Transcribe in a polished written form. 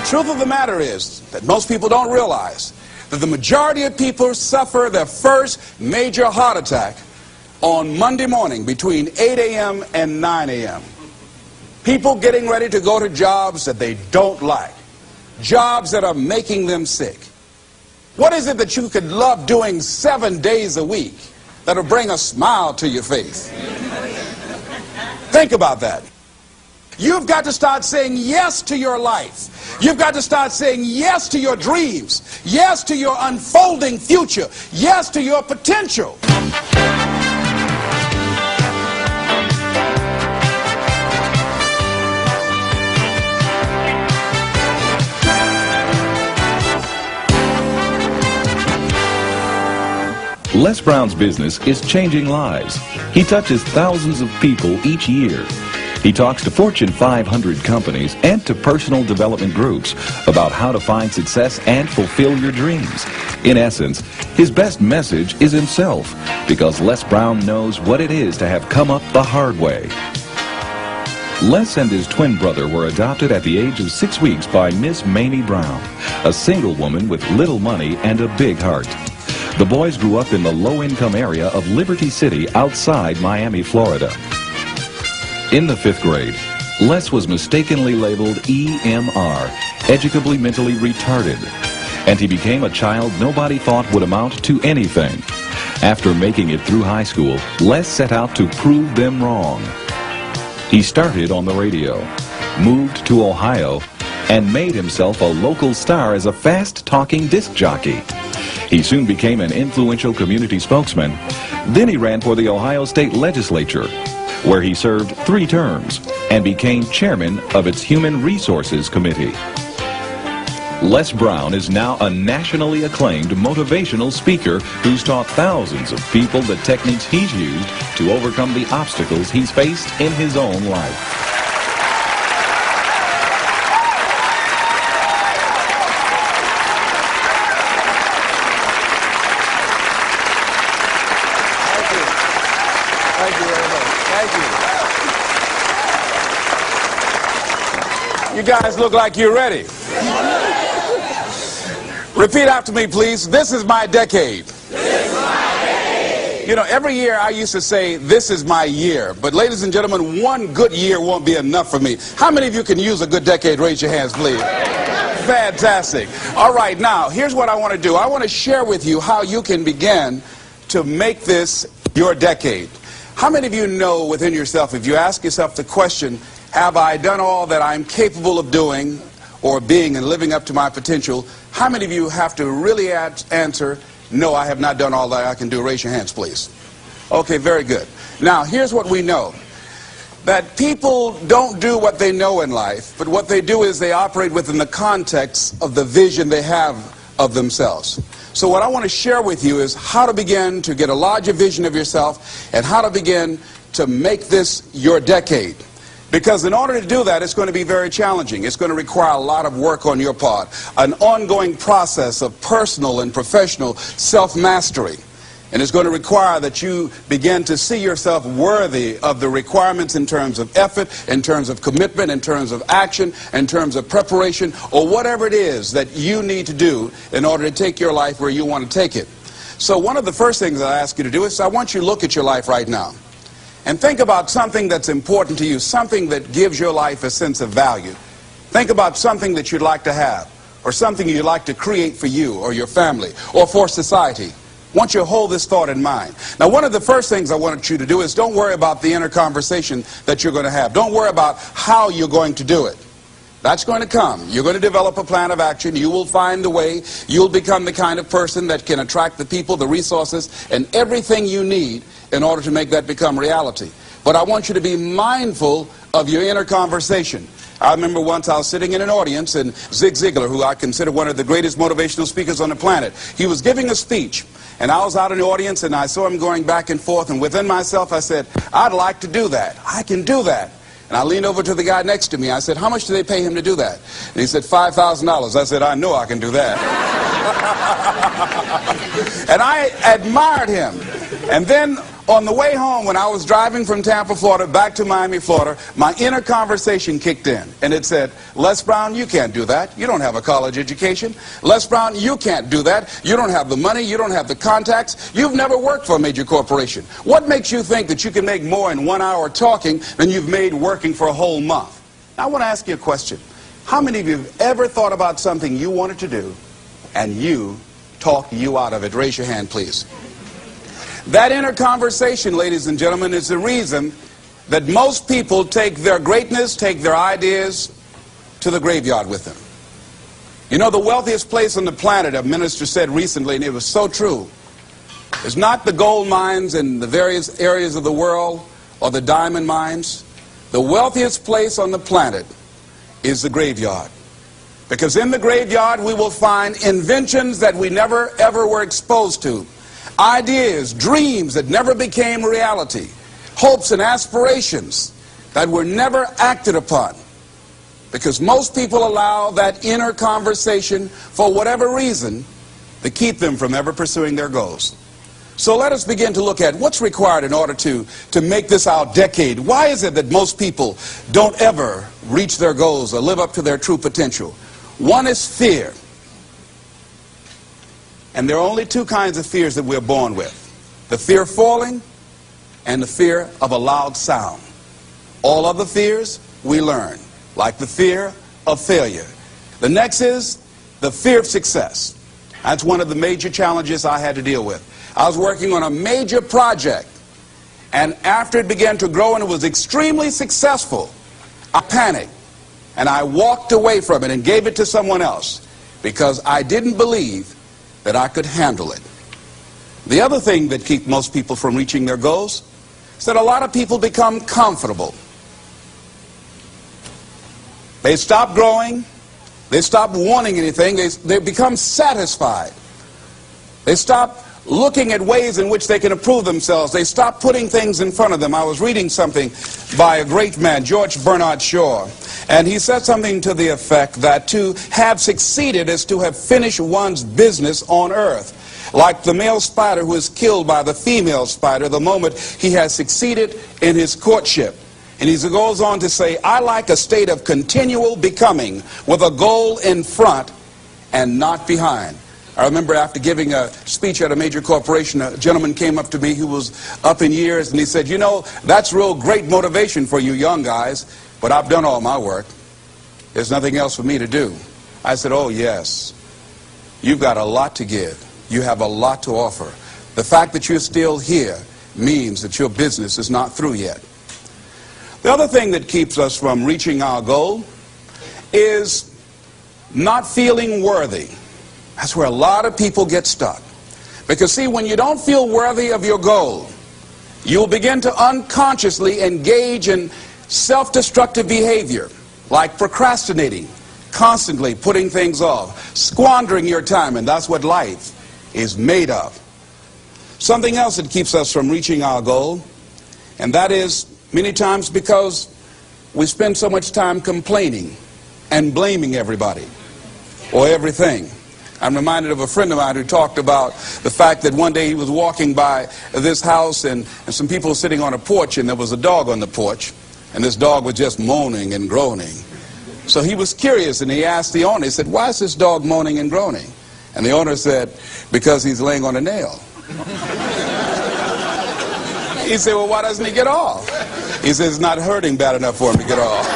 truth of the matter is that most people don't realize that the majority of people suffer their first major heart attack on Monday morning between 8 a.m. and 9 a.m. People getting ready to go to jobs that they don't like, jobs that are making them sick. What is it that you could love doing 7 days a week that'll bring a smile to your face? Think about that. You've got to start saying yes to your life. You've got to start saying yes to your dreams, yes to your unfolding future, yes to your potential. Les Brown's business is changing lives. He touches thousands of people each year. He talks to Fortune 500 companies and to personal development groups about how to find success and fulfill your dreams. In essence, his best message is himself, because Les Brown knows what it is to have come up the hard way. Les and his twin brother were adopted at the age of 6 weeks by Miss Mamie Brown, a single woman with little money and a big heart. The boys grew up in the low-income area of Liberty City outside Miami, Florida. In the 5th grade, Les was mistakenly labeled EMR, educably mentally retarded, and he became a child nobody thought would amount to anything. After making it through high school, Les set out to prove them wrong. He started on the radio, moved to Ohio, and made himself a local star as a fast-talking disc jockey. He soon became an influential community spokesman. Then he ran for the Ohio State Legislature, where he served 3 terms and became chairman of its Human Resources Committee. Les Brown is now a nationally acclaimed motivational speaker who's taught thousands of people the techniques he's used to overcome the obstacles he's faced in his own life. You guys look like you're ready. Repeat after me, please. This is my decade. This is my decade. You know, every year I used to say, this is my year. But ladies and gentlemen, one good year won't be enough for me. How many of you can use a good decade? Raise your hands, please. Fantastic. All right, now, here's what I want to do. I want to share with you how you can begin to make this your decade. How many of you know within yourself, if you ask yourself the question, have I done all that I'm capable of doing or being and living up to my potential? How many of you have to really answer, no, I have not done all that I can do? Raise your hands, please. Okay, very good. Now, here's what we know. That people don't do what they know in life, but what they do is they operate within the context of the vision they have of themselves. So what I want to share with you is how to begin to get a larger vision of yourself and how to begin to make this your decade. Because in order to do that, it's going to be very challenging. It's going to require a lot of work on your part, an ongoing process of personal and professional self-mastery. And it's going to require that you begin to see yourself worthy of the requirements in terms of effort, in terms of commitment, in terms of action, in terms of preparation, or whatever it is that you need to do in order to take your life where you want to take it. So one of the first things I ask you to do is I want you to look at your life right now. And think about something that's important to you, something that gives your life a sense of value. Think about something that you'd like to have, or something you'd like to create for you or your family or for society. I want you to hold this thought in mind. Now, one of the first things I want you to do is don't worry about the inner conversation that you're going to have. Don't worry about how you're going to do it. That's going to come. You're going to develop a plan of action. You will find the way. You'll become the kind of person that can attract the people, the resources, and everything you need in order to make that become reality. But I want you to be mindful of your inner conversation. I remember once I was sitting in an audience, and Zig Ziglar, who I consider one of the greatest motivational speakers on the planet, he was giving a speech, and I was out in the audience, and I saw him going back and forth, and within myself I said, I'd like to do that. I can do that. And I leaned over to the guy next to me. I said, how much do they pay him to do that? And he said, $5,000. I said, I know I can do that. And I admired him. And then On the way home, when I was driving from Tampa, Florida, back to Miami, Florida, my inner conversation kicked in. And it said, Les Brown, you can't do that. You don't have a college education. Les Brown, you can't do that. You don't have the money. You don't have the contacts. You've never worked for a major corporation. What makes you think that you can make more in 1 hour talking than you've made working for a whole month? Now, I want to ask you a question. How many of you have ever thought about something you wanted to do and you talked you out of it? Raise your hand, please. That inner conversation, ladies and gentlemen, is the reason that most people take their greatness, take their ideas to the graveyard with them. You know, the wealthiest place on the planet, a minister said recently, and it was so true, is not the gold mines in the various areas of the world or the diamond mines. The wealthiest place on the planet is the graveyard. Because in the graveyard we will find inventions that we never ever were exposed to. Ideas, dreams that never became reality, hopes and aspirations that were never acted upon, because most people allow that inner conversation, for whatever reason, to keep them from ever pursuing their goals. So let us begin to look at what's required in order to make this our decade. Why is it that most people don't ever reach their goals or live up to their true potential? One is fear. And there are only two kinds of fears that we're born with: the fear of falling and the fear of a loud sound. All other fears we learn, like the fear of failure. The next is the fear of success. That's one of the major challenges I had to deal with. I was working on a major project, and after it began to grow and it was extremely successful, I panicked and I walked away from it and gave it to someone else because I didn't believe that I could handle it. The other thing that keeps most people from reaching their goals is that a lot of people become comfortable. They stop growing. They stop wanting anything. They become satisfied. They stop looking at ways in which they can improve themselves. They stop putting things in front of them. I was reading something by a great man, George Bernard Shaw, and he said something to the effect that to have succeeded is to have finished one's business on earth. Like the male spider who is killed by the female spider the moment he has succeeded in his courtship. And he goes on to say, I like a state of continual becoming with a goal in front and not behind. I remember after giving a speech at a major corporation, a gentleman came up to me who was up in years, and he said, you know, that's real great motivation for you young guys, but I've done all my work. There's nothing else for me to do. I said, oh yes, you've got a lot to give. You have a lot to offer. The fact that you're still here means that your business is not through yet. The other thing that keeps us from reaching our goal is not feeling worthy. That's where a lot of people get stuck. Because see, when you don't feel worthy of your goal, you'll begin to unconsciously engage in self-destructive behavior, like procrastinating, constantly putting things off, squandering your time, and that's what life is made of. Something else that keeps us from reaching our goal, and that is many times because we spend so much time complaining and blaming everybody or everything. I'm reminded of a friend of mine who talked about the fact that one day he was walking by this house and some people were sitting on a porch, and there was a dog on the porch, and this dog was just moaning and groaning. So he was curious, and he asked the owner, he said, why is this dog moaning and groaning? And the owner said, because he's laying on a nail. He said, well, why doesn't he get off? He said, it's not hurting bad enough for him to get off.